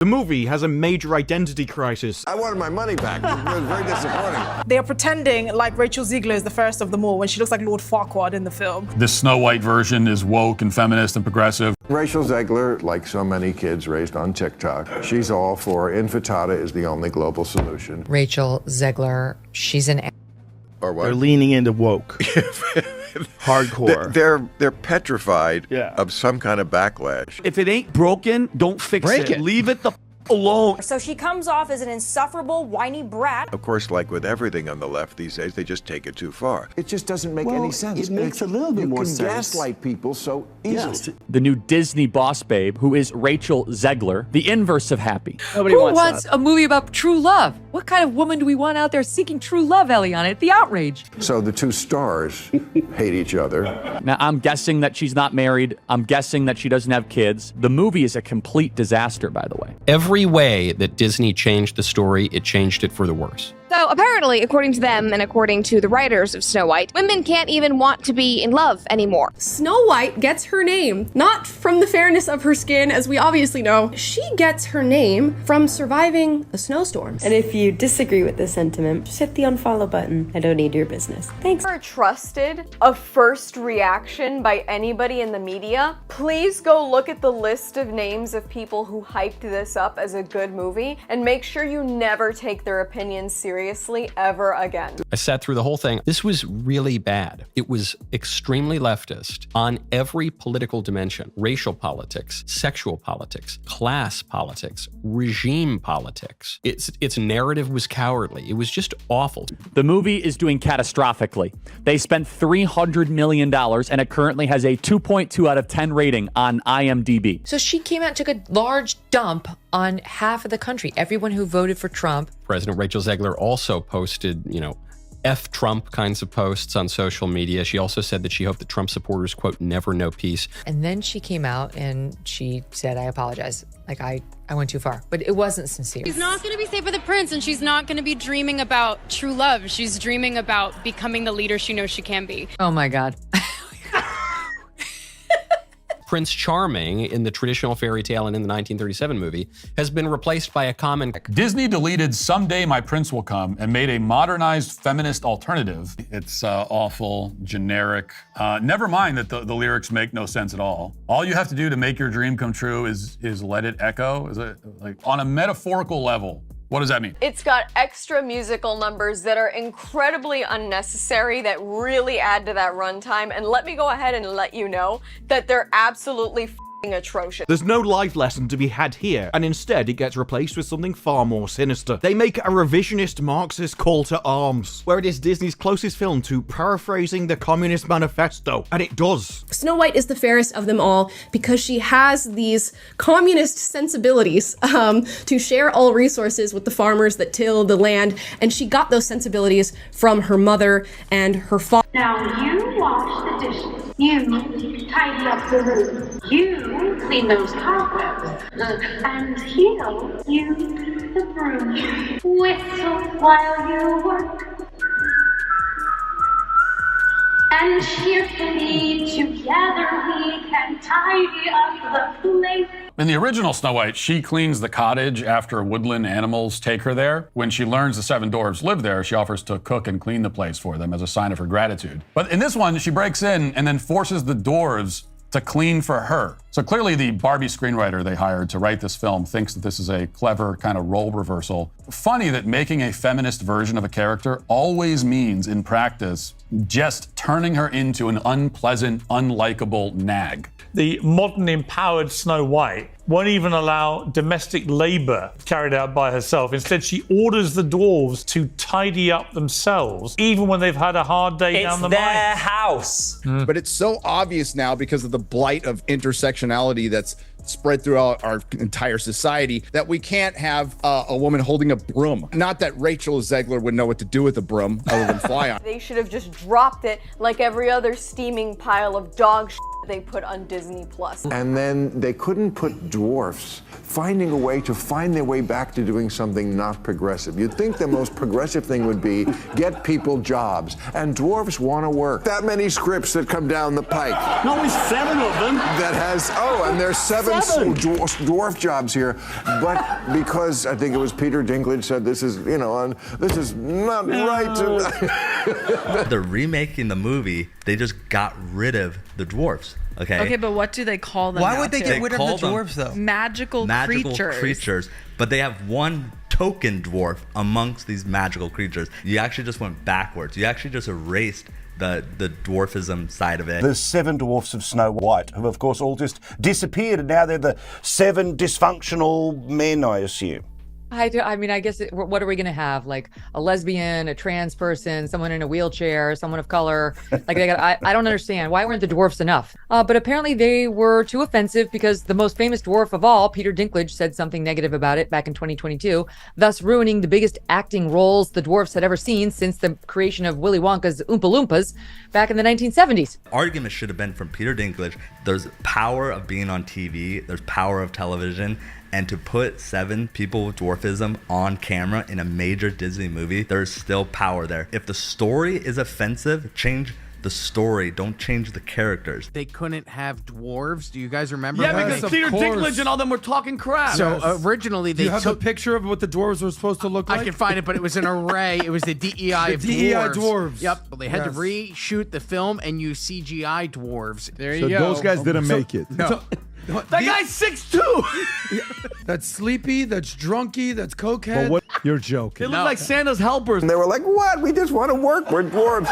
The movie has a major identity crisis. I wanted my money back. It was very disappointing. They are pretending like Rachel Zegler is the first of them all when she looks like Lord Farquaad in the film. The Snow White version is woke and feminist and progressive. Rachel Zegler, like so many kids raised on TikTok, she's all for infantata is the only global solution. Rachel Zegler, she's an... Or what? They're leaning into woke. Hardcore. They're petrified of some kind of backlash. If it ain't broken, don't fix it. Leave it the alone. So she comes off as an insufferable, whiny brat. Of course, like with everything on the left these days, they just take it too far. It just doesn't make any sense. It makes a little bit more sense. You can gaslight people so easily. Yes. The new Disney boss babe, who is Rachel Zegler, the inverse of happy. Who wants a movie about true love? What kind of woman do we want out there seeking true love, Eliana? The outrage. So the two stars hate each other. Now, I'm guessing that she's not married. I'm guessing that she doesn't have kids. The movie is a complete disaster, by the way. Every way that Disney changed the story, it changed it for the worse. So apparently, according to them and according to the writers of Snow White, women can't even want to be in love anymore. Snow White gets her name not from the fairness of her skin, as we obviously know. She gets her name from surviving a snowstorm. And if you disagree with this sentiment, just hit the unfollow button. I don't need your business. Thanks. If you're trusted a first reaction by anybody in the media, please go look at the list of names of people who hyped this up as a good movie and make sure you never take their opinions seriously ever again. I sat through the whole thing. This was really bad. It was extremely leftist on every political dimension: racial politics, sexual politics, class politics, regime politics. Its narrative was cowardly. It was just awful. The movie is doing catastrophically. They spent $300 million and it currently has a 2.2 out of 10 rating on IMDb. So she came out and took a large dump on half of the country, everyone who voted for Trump. President Rachel Zegler also posted, F Trump kinds of posts on social media. She also said that she hoped that Trump supporters, quote, never know peace. And then she came out and she said, I apologize. Like, I went too far, but it wasn't sincere. She's not going to be safe for the prince, and she's not going to be dreaming about true love. She's dreaming about becoming the leader she knows she can be. Oh my God. Prince Charming in the traditional fairy tale and in the 1937 movie has been replaced by a common... Disney deleted Someday My Prince Will Come and made a modernized feminist alternative. It's awful, generic. Never mind that the lyrics make no sense at all. All you have to do to make your dream come true is let it echo. Is it like on a metaphorical level? What does that mean? It's got extra musical numbers that are incredibly unnecessary that really add to that runtime. And let me go ahead and let you know that they're absolutely atrocious. There's no life lesson to be had here, and instead it gets replaced with something far more sinister. They make a revisionist Marxist call to arms, where it is Disney's closest film to paraphrasing the Communist Manifesto, and it does. Snow White is the fairest of them all because she has these communist sensibilities to share all resources with the farmers that till the land, and she got those sensibilities from her mother and her father. Now you wash the dishes. You tidy up the room. You clean those cobwebs. And he'll use the broom. Whistle while you work. And cheerfully together we can tidy up the place. In the original Snow White, she cleans the cottage after woodland animals take her there. When she learns the 7 dwarves live there, she offers to cook and clean the place for them as a sign of her gratitude. But in this one, she breaks in and then forces the dwarves to clean for her. So clearly the Barbie screenwriter they hired to write this film thinks that this is a clever kind of role reversal. Funny that making a feminist version of a character always means, in practice, just turning her into an unpleasant, unlikable nag. The modern empowered Snow White won't even allow domestic labor carried out by herself. Instead, she orders the dwarves to tidy up themselves, even when they've had a hard day down the mine. It's their house. But it's so obvious now because of the blight of intersectionality that's spread throughout our entire society that we can't have a woman holding a broom. Not that Rachel Zegler would know what to do with a broom other than fly on. They should have just dropped it like every other steaming pile of dog shit they put on Disney Plus. And then they couldn't put dwarfs, finding a way to find their way back to doing something not progressive. You'd think the most progressive thing would be get people jobs, and dwarfs want to work. That many scripts that come down the pike. No, it's 7 of them. That has, and there's seven dwarf jobs here. But because I think it was Peter Dinklage said this is, this is not right. They're remaking the movie. They just got rid of the dwarfs. Okay, but what do they call them? Why would they get rid of the dwarves, though? Magical creatures. But they have one token dwarf amongst these magical creatures. You actually just went backwards. You actually just erased the dwarfism side of it. The 7 dwarfs of Snow White have, of course, all just disappeared, and now they're the 7 dysfunctional men, I assume. I mean, I guess, what are we going to have? Like a lesbian, a trans person, someone in a wheelchair, someone of color? Like, I don't understand. Why weren't the dwarfs enough? But apparently they were too offensive because the most famous dwarf of all, Peter Dinklage, said something negative about it back in 2022, thus ruining the biggest acting roles the dwarfs had ever seen since the creation of Willy Wonka's Oompa Loompas back in the 1970s. Argument should have been from Peter Dinklage. There's power of being on TV. There's power of television. And to put 7 people with dwarfism on camera in a major Disney movie, there's still power there. If the story is offensive, change the story. Don't change the characters. They couldn't have dwarves. Do you guys remember? Yeah, that? because Peter Dinklage and all them were talking crap. So originally they Do you have took a picture of what the dwarves were supposed to look like? I can find it, but it was an array. It was the DEI of DEI dwarves. dwarves. Yep. Well, they had to reshoot the film and use CGI dwarves. There you So go. those guys didn't make it. No. That guy's 6'2". That's sleepy, that's drunky, that's cokehead. But what? You're joking. They look like Santa's helpers. And they were like, what? We just want to work. We're dwarves.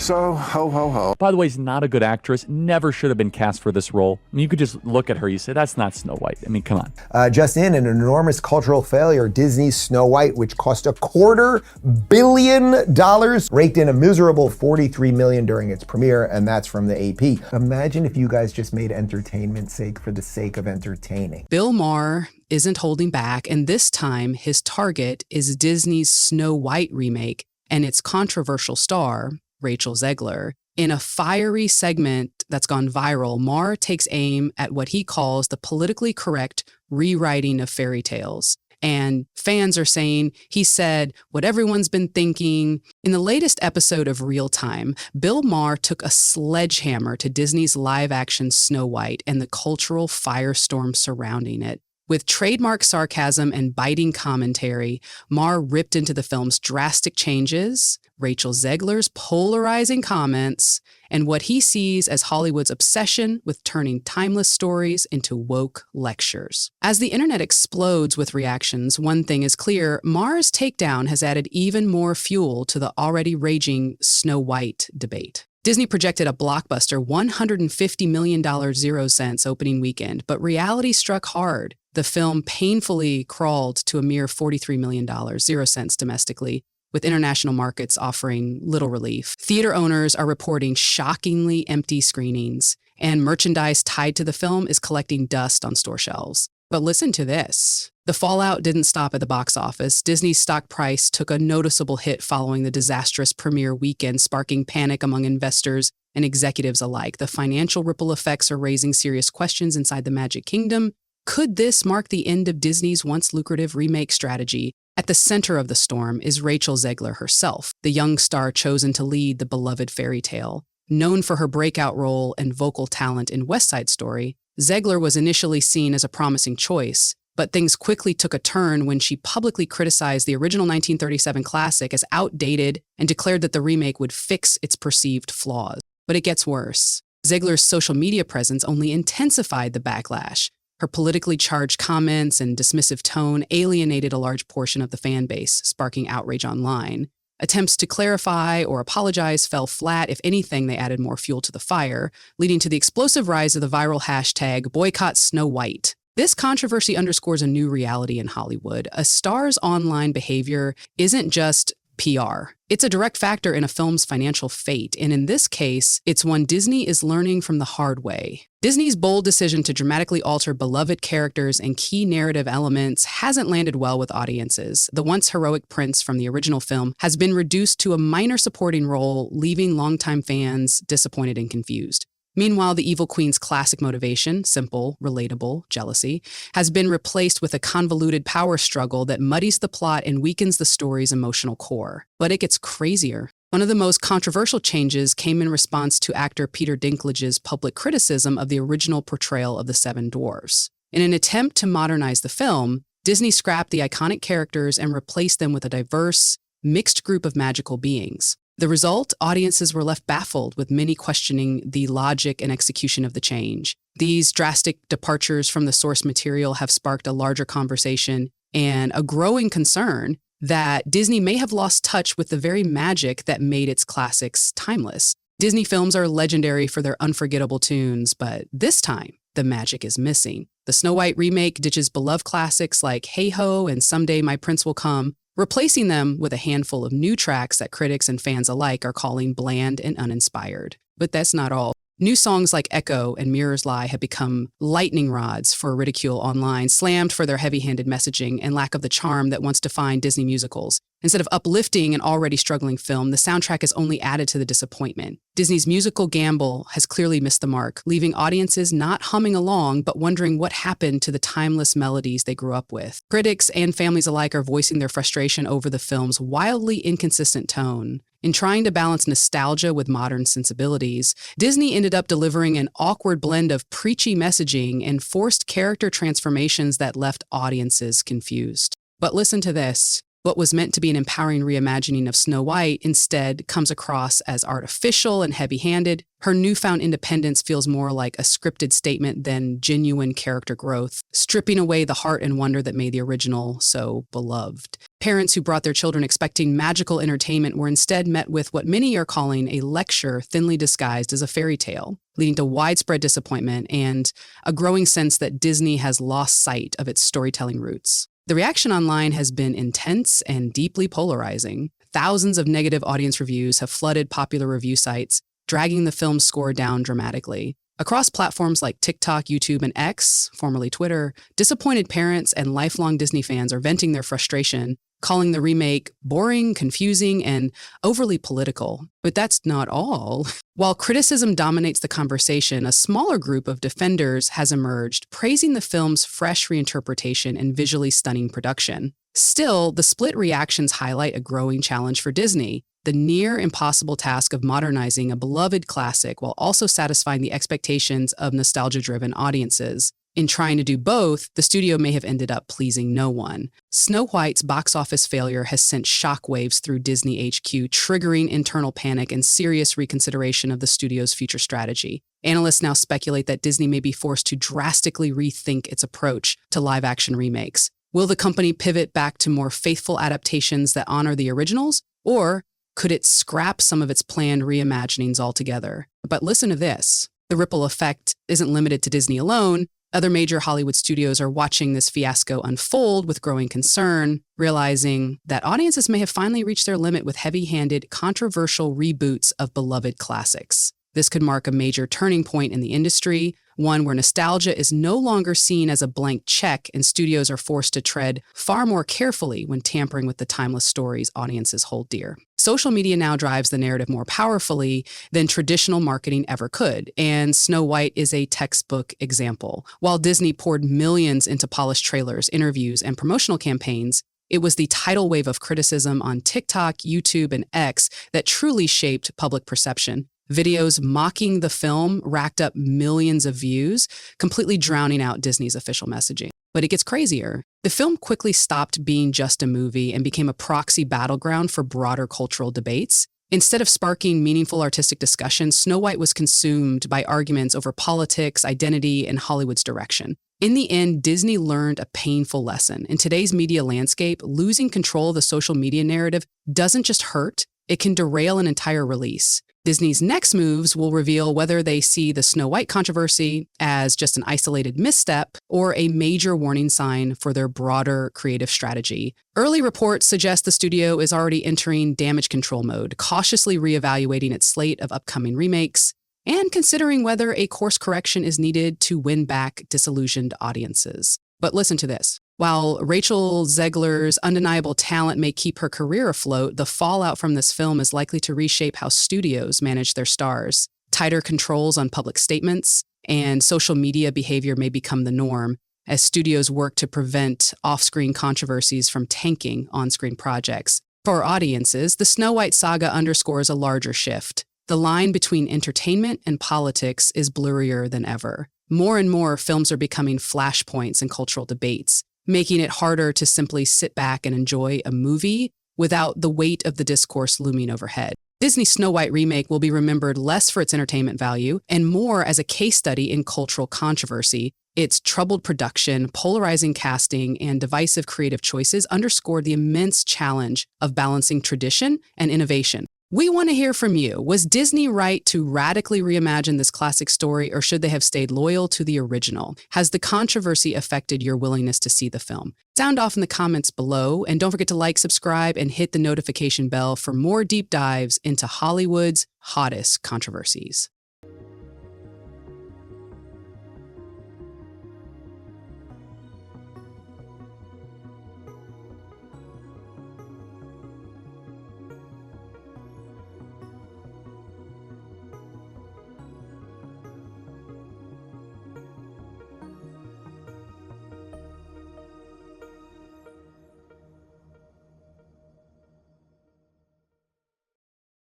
So, ho, ho, ho. By the way, she's not a good actress. Never should have been cast for this role. I mean, you could just look at her. You say, that's not Snow White. I mean, come on. Just in, an enormous cultural failure, Disney's Snow White, which cost $250 million, raked in a miserable $43 million during its premiere, and that's from the AP. Imagine if you guys just made entertainment's sake for the sake of entertaining. Bill Maher isn't holding back, and this time his target is Disney's Snow White remake and its controversial star, Rachel Zegler. In a fiery segment that's gone viral, Maher takes aim at what he calls the politically correct rewriting of fairy tales. And fans are saying he said what everyone's been thinking. In the latest episode of Real Time, Bill Maher took a sledgehammer to Disney's live-action Snow White and the cultural firestorm surrounding it. With trademark sarcasm and biting commentary, Maher ripped into the film's drastic changes, Rachel Zegler's polarizing comments, and what he sees as Hollywood's obsession with turning timeless stories into woke lectures. As the internet explodes with reactions, one thing is clear: Maher's takedown has added even more fuel to the already raging Snow White debate. Disney projected a blockbuster $150 million 0 cents opening weekend, but reality struck hard. The film painfully crawled to a mere $43 million 0 cents domestically, with international markets offering little relief. Theater owners are reporting shockingly empty screenings, and merchandise tied to the film is collecting dust on store shelves. But listen to this. The fallout didn't stop at the box office. Disney's stock price took a noticeable hit following the disastrous premiere weekend, sparking panic among investors and executives alike. The financial ripple effects are raising serious questions inside the Magic Kingdom. Could this mark the end of Disney's once lucrative remake strategy? At the center of the storm is Rachel Zegler herself, the young star chosen to lead the beloved fairy tale. Known for her breakout role and vocal talent in West Side Story, Zegler was initially seen as a promising choice, but things quickly took a turn when she publicly criticized the original 1937 classic as outdated and declared that the remake would fix its perceived flaws. But it gets worse. Zegler's social media presence only intensified the backlash. Her politically charged comments and dismissive tone alienated a large portion of the fan base, sparking outrage online. Attempts to clarify or apologize fell flat. If anything, they added more fuel to the fire, leading to the explosive rise of the viral hashtag Boycott Snow White. This controversy underscores a new reality in Hollywood. A star's online behavior isn't just PR. It's a direct factor in a film's financial fate, and in this case, it's one Disney is learning from the hard way. Disney's bold decision to dramatically alter beloved characters and key narrative elements hasn't landed well with audiences. The once heroic prince from the original film has been reduced to a minor supporting role, leaving longtime fans disappointed and confused. Meanwhile, the evil queen's classic motivation, simple, relatable, jealousy, has been replaced with a convoluted power struggle that muddies the plot and weakens the story's emotional core. But it gets crazier. One of the most controversial changes came in response to actor Peter Dinklage's public criticism of the original portrayal of the Seven Dwarfs. In an attempt to modernize the film, Disney scrapped the iconic characters and replaced them with a diverse, mixed group of magical beings. The result, audiences were left baffled, with many questioning the logic and execution of the change. These drastic departures from the source material have sparked a larger conversation and a growing concern that Disney may have lost touch with the very magic that made its classics timeless. Disney films are legendary for their unforgettable tunes, but this time, the magic is missing. The Snow White remake ditches beloved classics like Hey Ho and Someday My Prince Will Come, replacing them with a handful of new tracks that critics and fans alike are calling bland and uninspired. But that's not all. New songs like Echo and Mirror's Lie have become lightning rods for ridicule online, slammed for their heavy-handed messaging and lack of the charm that once defined Disney musicals. Instead of uplifting an already struggling film, the soundtrack has only added to the disappointment. Disney's musical gamble has clearly missed the mark, leaving audiences not humming along, but wondering what happened to the timeless melodies they grew up with. Critics and families alike are voicing their frustration over the film's wildly inconsistent tone. In trying to balance nostalgia with modern sensibilities, Disney ended up delivering an awkward blend of preachy messaging and forced character transformations that left audiences confused. But listen to this. What was meant to be an empowering reimagining of Snow White instead comes across as artificial and heavy-handed. Her newfound independence feels more like a scripted statement than genuine character growth, stripping away the heart and wonder that made the original so beloved. Parents who brought their children expecting magical entertainment were instead met with what many are calling a lecture thinly disguised as a fairy tale, leading to widespread disappointment and a growing sense that Disney has lost sight of its storytelling roots. The reaction online has been intense and deeply polarizing. Thousands of negative audience reviews have flooded popular review sites, dragging the film's score down dramatically. Across platforms like TikTok, YouTube, and X, formerly Twitter, disappointed parents and lifelong Disney fans are venting their frustration, calling the remake boring, confusing, and overly political. But that's not all. While criticism dominates the conversation, a smaller group of defenders has emerged, praising the film's fresh reinterpretation and visually stunning production. Still, the split reactions highlight a growing challenge for Disney, the near impossible task of modernizing a beloved classic while also satisfying the expectations of nostalgia-driven audiences. In trying to do both, the studio may have ended up pleasing no one. Snow White's box office failure has sent shockwaves through Disney HQ, triggering internal panic and serious reconsideration of the studio's future strategy. Analysts now speculate that Disney may be forced to drastically rethink its approach to live-action remakes. Will the company pivot back to more faithful adaptations that honor the originals, or could it scrap some of its planned reimaginings altogether? But listen to this. The ripple effect isn't limited to Disney alone. Other major Hollywood studios are watching this fiasco unfold with growing concern, realizing that audiences may have finally reached their limit with heavy-handed, controversial reboots of beloved classics. This could mark a major turning point in the industry, one where nostalgia is no longer seen as a blank check and studios are forced to tread far more carefully when tampering with the timeless stories audiences hold dear. Social media now drives the narrative more powerfully than traditional marketing ever could, and Snow White is a textbook example. While Disney poured millions into polished trailers, interviews, and promotional campaigns, it was the tidal wave of criticism on TikTok, YouTube, and X that truly shaped public perception. Videos mocking the film racked up millions of views, completely drowning out Disney's official messaging. But it gets crazier. The film quickly stopped being just a movie and became a proxy battleground for broader cultural debates. Instead of sparking meaningful artistic discussion, Snow White was consumed by arguments over politics, identity, and Hollywood's direction. In the end, Disney learned a painful lesson. In today's media landscape, losing control of the social media narrative doesn't just hurt, it can derail an entire release. Disney's next moves will reveal whether they see the Snow White controversy as just an isolated misstep or a major warning sign for their broader creative strategy. Early reports suggest the studio is already entering damage control mode, cautiously reevaluating its slate of upcoming remakes and considering whether a course correction is needed to win back disillusioned audiences. But listen to this. While Rachel Zegler's undeniable talent may keep her career afloat, the fallout from this film is likely to reshape how studios manage their stars. Tighter controls on public statements and social media behavior may become the norm as studios work to prevent off-screen controversies from tanking on-screen projects. For audiences, the Snow White saga underscores a larger shift. The line between entertainment and politics is blurrier than ever. More and more films are becoming flashpoints in cultural debates, making it harder to simply sit back and enjoy a movie without the weight of the discourse looming overhead. Disney's Snow White remake will be remembered less for its entertainment value and more as a case study in cultural controversy. Its troubled production, polarizing casting, and divisive creative choices underscored the immense challenge of balancing tradition and innovation. We want to hear from you. Was Disney right to radically reimagine this classic story, or should they have stayed loyal to the original? Has the controversy affected your willingness to see the film? Sound off in the comments below, and don't forget to like, subscribe, and hit the notification bell for more deep dives into Hollywood's hottest controversies.